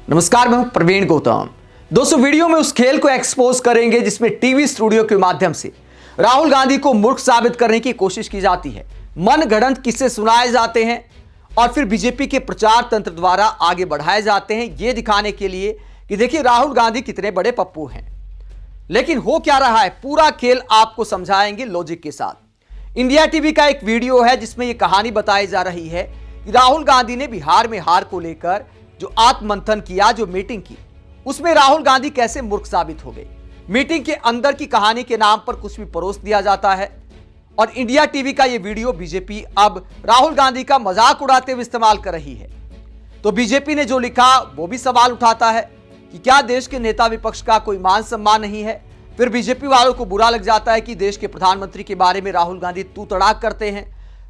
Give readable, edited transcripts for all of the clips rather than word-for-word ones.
नमस्कार, मैं हूं प्रवीण गौतम। दोस्तों, वीडियो में उस खेल को एक्सपोज करेंगे जिसमें टीवी स्टूडियो के माध्यम से राहुल गांधी को मूर्ख साबित करने की कोशिश की जाती है। मनगढ़ंत किस्से सुनाए जाते हैं और फिर बीजेपी के प्रचार तंत्र द्वारा आगे बढ़ाए जाते हैं, यह दिखाने के लिए कि देखिए राहुल गांधी कितने बड़े पप्पू हैं। लेकिन हो क्या रहा है, पूरा खेल आपको समझाएंगे लॉजिक के साथ। इंडिया टीवी का एक वीडियो है जिसमें यह कहानी बताई जा रही है कि राहुल गांधी ने बिहार में हार को लेकर जो आत्ममंथन किया, जो मीटिंग की, उसमें राहुल गांधी कैसे मूर्ख साबित हो गए। मीटिंग के अंदर की कहानी के नाम पर कुछ भी परोस दिया जाता है और इंडिया टीवी का यह वीडियो बीजेपी अब राहुल गांधी का मजाक उड़ाते हुए इस्तेमाल कर रही है। तो बीजेपी ने जो लिखा वो भी सवाल उठाता है कि क्या देश के नेता विपक्ष का कोई मान सम्मान नहीं है। फिर बीजेपी वालों को बुरा लग जाता है कि देश के प्रधानमंत्री के बारे में राहुल गांधी तू तड़ाक करते हैं।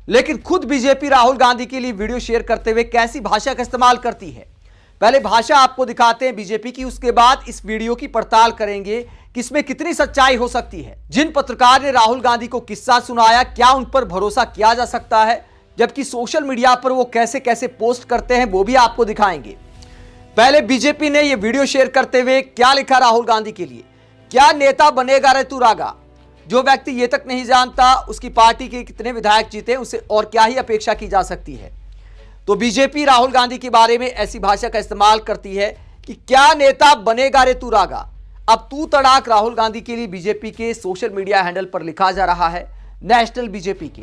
लेकिन खुद बीजेपी राहुल गांधी के लिए वीडियो शेयर करते हुए कैसी भाषा का इस्तेमाल करती है, पहले भाषा आपको दिखाते हैं बीजेपी की, उसके बाद इस वीडियो की पड़ताल करेंगे कि इसमें कितनी सच्चाई हो सकती है। जिन पत्रकार ने राहुल गांधी को किस्सा सुनाया, क्या उन पर भरोसा किया जा सकता है, जबकि सोशल मीडिया पर वो कैसे कैसे पोस्ट करते हैं वो भी आपको दिखाएंगे। पहले बीजेपी ने यह वीडियो शेयर करते हुए क्या लिखा राहुल गांधी के लिए, क्या नेता बनेगा रे तू रागा। जो व्यक्ति ये तक नहीं जानता उसकी पार्टी के कितने विधायक जीते, उसे और क्या ही अपेक्षा की जा सकती है। तो बीजेपी राहुल गांधी के बारे में ऐसी भाषा का इस्तेमाल करती है कि क्या नेता बनेगा रे तू रागा। अब तू तड़ाक राहुल गांधी के लिए बीजेपी के सोशल मीडिया हैंडल पर लिखा जा रहा है, नेशनल बीजेपी के।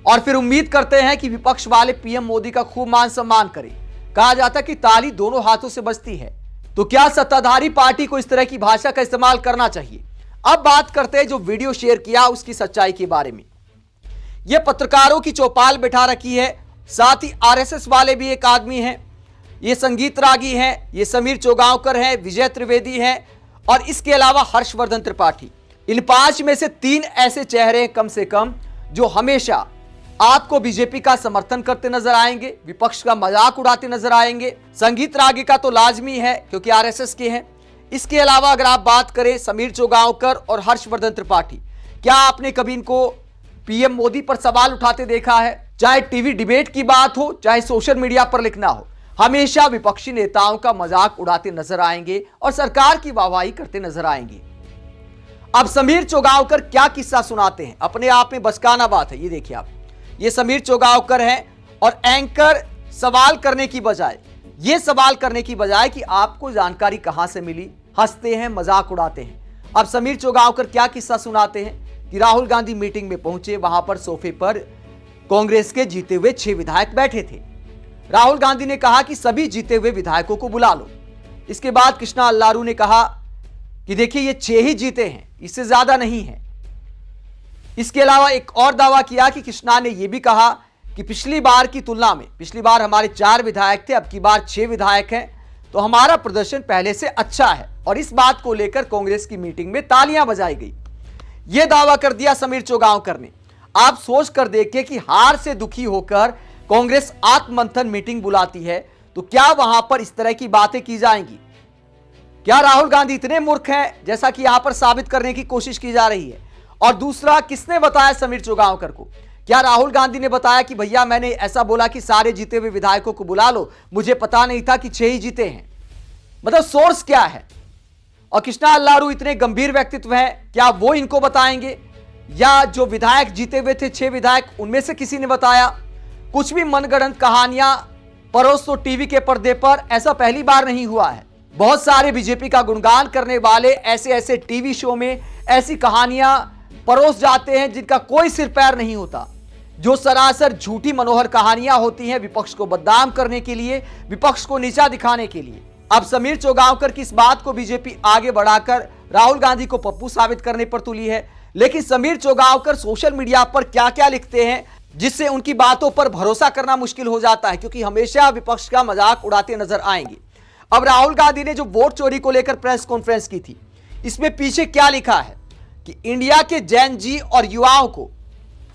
और फिर उम्मीद करते हैं कि विपक्ष वाले पीएम मोदी का खूब मान सम्मान करें। कहा जाता है कि ताली दोनों हाथों से बजती है, तो क्या सत्ताधारी पार्टी को इस तरह की भाषा का इस्तेमाल करना चाहिए। अब बात करते हैं जो वीडियो शेयर किया उसकी सच्चाई के बारे में। यह पत्रकारों की चौपाल बिठा रखी है, साथ ही आरएसएस वाले भी एक आदमी हैं, ये संगीत रागी हैं, ये समीर चौगांवकर हैं, विजय त्रिवेदी हैं और इसके अलावा हर्षवर्धन त्रिपाठी। इन 5 में से 3 ऐसे चेहरे कम से कम जो हमेशा आपको बीजेपी का समर्थन करते नजर आएंगे, विपक्ष का मजाक उड़ाते नजर आएंगे। संगीत रागी का तो लाजमी है क्योंकि आरएसएस के हैं। इसके अलावा अगर आप बात करें समीर चौगांवकर और हर्षवर्धन त्रिपाठी, क्या आपने कभी इनको पीएम मोदी पर सवाल उठाते देखा है। चाहे टीवी डिबेट की बात हो, चाहे सोशल मीडिया पर लिखना हो, हमेशा विपक्षी नेताओं का मजाक उड़ाते नजर आएंगे और सरकार की वाहवाही करते नजर आएंगे। अब समीर चौगांवकर क्या किस्सा सुनाते हैं, अपने आप में बचकाना बात है। ये देखिए आप, ये समीर चौगांवकर हैं और एंकर सवाल करने की बजाय कि आपको जानकारी कहां से मिली, हंसते हैं, मजाक उड़ाते हैं। अब समीर चौगांवकर क्या किस्सा सुनाते हैं कि राहुल गांधी मीटिंग में पहुंचे, वहां पर सोफे पर कांग्रेस के जीते हुए 6 विधायक बैठे थे। राहुल गांधी ने कहा कि सभी जीते हुए विधायकों को बुला लो। इसके बाद कृष्णा अल्लारू ने कहा कि देखिए ये 6 ही जीते हैं, इससे ज्यादा नहीं है। इसके अलावा एक और दावा किया कि कृष्णा ने यह भी कहा कि पिछली बार की तुलना में, पिछली बार हमारे 4 विधायक थे, अब की बार 6 विधायक हैं, तो हमारा प्रदर्शन पहले से अच्छा है। और इस बात को लेकर कांग्रेस की मीटिंग में तालियां बजाई गई। यह दावा कर दिया समीर चौगांवकर ने। आप सोच कर देखिए कि हार से दुखी होकर कांग्रेस आत्ममंथन मीटिंग बुलाती है, तो क्या वहां पर इस तरह की बातें की जाएंगी। क्या राहुल गांधी इतने मूर्ख हैं जैसा कि यहां पर साबित करने की कोशिश की जा रही है। और दूसरा, किसने बताया समीर चौगांवकर को, क्या राहुल गांधी ने बताया कि भैया मैंने ऐसा बोला कि सारे जीते हुए विधायकों को बुला लो, मुझे पता नहीं था कि 6 ही जीते हैं। मतलब सोर्स क्या है। और कृष्णा अल्लारू इतने गंभीर व्यक्तित्व हैं, क्या वो इनको बताएंगे, या जो विधायक जीते हुए थे 6 विधायक उनमें से किसी ने बताया। कुछ भी मनगढ़ंत कहानियां परोस तो टीवी के पर्दे पर, ऐसा पहली बार नहीं हुआ है। बहुत सारे बीजेपी का गुणगान करने वाले ऐसे ऐसे टीवी शो में ऐसी कहानियां परोस जाते हैं जिनका कोई सिर पैर नहीं होता, जो सरासर झूठी मनोहर कहानियां होती हैं विपक्ष को बदनाम करने के लिए, विपक्ष को नीचा दिखाने के लिए। अब समीर चौगांवकर की इस बात को बीजेपी आगे बढ़ाकर राहुल गांधी को पप्पू साबित करने पर तुली है। लेकिन समीर चौगांवकर सोशल मीडिया पर क्या क्या लिखते हैं जिससे उनकी बातों पर भरोसा करना मुश्किल हो जाता है, क्योंकि हमेशा विपक्ष का मजाक उड़ाते नजर आएंगे। अब राहुल गांधी ने जो वोट चोरी को लेकर प्रेस कॉन्फ्रेंस की थी, इसमें पीछे क्या लिखा है कि इंडिया के जैन जी और युवाओं को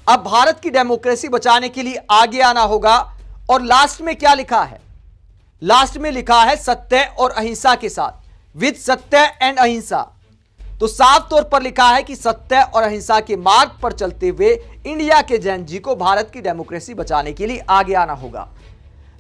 अब भारत की डेमोक्रेसी बचाने के लिए आगे आना होगा। और लास्ट में क्या लिखा है, लास्ट में लिखा है सत्य और अहिंसा के साथ, विद सत्य एंड अहिंसा। तो साफ तौर पर लिखा है कि सत्य और अहिंसा के मार्ग पर चलते हुए इंडिया के जैन जी को भारत की डेमोक्रेसी बचाने के लिए आगे आना होगा।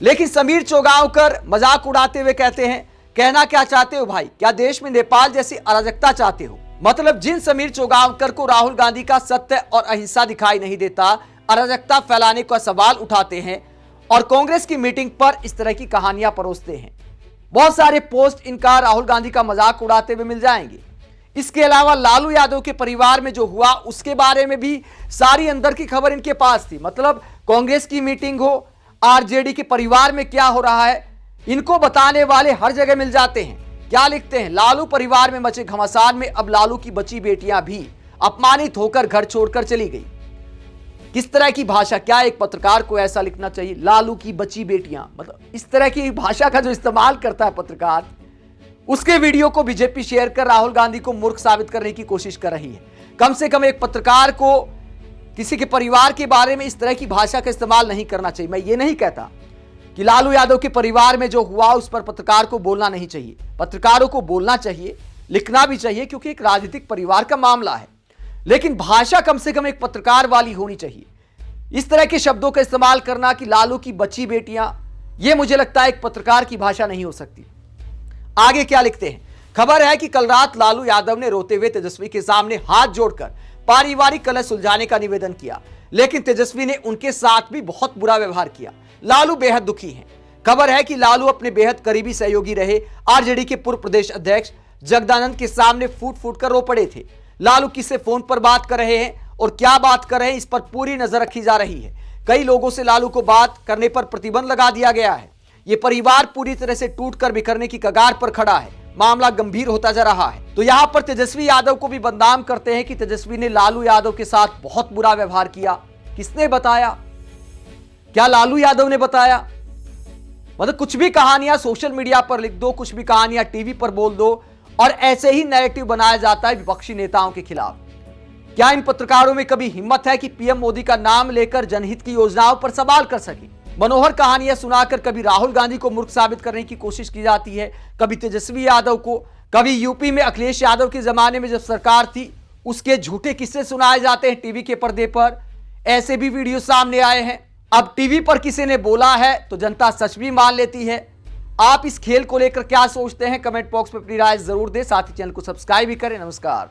लेकिन समीर चौगांवकर मजाक उड़ाते हुए कहते हैं, कहना क्या चाहते हो भाई, क्या देश में नेपाल जैसी अराजकता चाहते हो? मतलब जिन समीर चौगांवकर को राहुल गांधी का सत्य और अहिंसा दिखाई नहीं देता, अराजकता फैलाने का सवाल उठाते हैं और कांग्रेस की मीटिंग पर इस तरह की कहानियां परोसते हैं। बहुत सारे पोस्ट इनका राहुल गांधी का मजाक उड़ाते हुए मिल जाएंगे। इसके अलावा लालू यादव के परिवार में जो हुआ उसके बारे में भी सारी अंदर की खबर इनके पास थी। मतलब कांग्रेस की मीटिंग हो, आरजेडी के परिवार में क्या हो रहा है, इनको बताने वाले हर जगह मिल जाते हैं। क्या लिखते हैं, लालू परिवार में मचे घमासान में अब लालू की बची बेटियां भी अपमानित होकर घर छोड़कर चली गई। किस तरह की भाषा, क्या एक पत्रकार को ऐसा लिखना चाहिए, लालू की बची बेटियां? मतलब इस तरह की भाषा का जो इस्तेमाल करता है पत्रकार, उसके वीडियो को बीजेपी शेयर कर राहुल गांधी को मूर्ख साबित करने की कोशिश कर रही है। कम से कम एक पत्रकार को किसी के परिवार के बारे में इस तरह की भाषा का इस्तेमाल नहीं करना चाहिए। मैं ये नहीं कहता कि लालू यादव के परिवार में जो हुआ उस पर पत्रकार को बोलना नहीं चाहिए। पत्रकारों को बोलना चाहिए, लिखना भी चाहिए, क्योंकि एक राजनीतिक परिवार का मामला है। लेकिन भाषा कम से कम एक पत्रकार वाली होनी चाहिए। इस तरह के शब्दों का इस्तेमाल करना कि लालू की बच्ची बेटियां, यह मुझे लगता है एक पत्रकार की भाषा नहीं हो सकती। आगे क्या लिखते हैं, खबर है कि कल रात लालू यादव ने रोते हुए तेजस्वी के सामने हाथ जोड़कर पारिवारिक कलह सुलझाने का निवेदन किया, लेकिन तेजस्वी ने उनके साथ भी बहुत बुरा व्यवहार किया। लालू बेहद दुखी हैं। खबर है कि लालू अपने बेहद करीबी सहयोगी रहे आरजेडी के पूर्व प्रदेश अध्यक्ष जगदानंद के सामने फूट फूट कर रो पड़े थे। लालू किससे फोन पर बात कर रहे हैं और क्या बात कर रहे हैं, इस पर पूरी नजर रखी जा रही है। कई लोगों से लालू को बात करने पर प्रतिबंध लगा दिया गया है। यह परिवार पूरी तरह से टूटकर बिखरने की कगार पर खड़ा है। मामला गंभीर होता जा रहा है। तो यहां पर तेजस्वी यादव को भी बदनाम करते हैं कि तेजस्वी ने लालू यादव के साथ बहुत बुरा व्यवहार किया। किसने बताया? क्या लालू यादव ने बताया? मतलब कुछ भी कहानियां सोशल मीडिया पर लिख दो, कुछ भी कहानियां टीवी पर बोल दो और ऐसे ही नैरेटिव बनाया जाता है विपक्षी नेताओं के खिलाफ। क्या इन पत्रकारों में कभी हिम्मत है कि पीएम मोदी का नाम लेकर जनहित की योजनाओं पर सवाल कर सके? मनोहर कहानियां सुनाकर कभी राहुल गांधी को मूर्ख साबित करने की कोशिश की जाती है, कभी तेजस्वी यादव को, कभी यूपी में अखिलेश यादव के जमाने में जब सरकार थी उसके झूठे किस्से सुनाए जाते हैं टीवी के पर्दे पर। ऐसे भी वीडियो सामने आए हैं। अब टीवी पर किसी ने बोला है तो जनता सच भी मान लेती है। आप इस खेल को लेकर क्या सोचते हैं? कमेंट बॉक्स में अपनी राय जरूर दें। साथ ही चैनल को सब्सक्राइब भी करें। नमस्कार।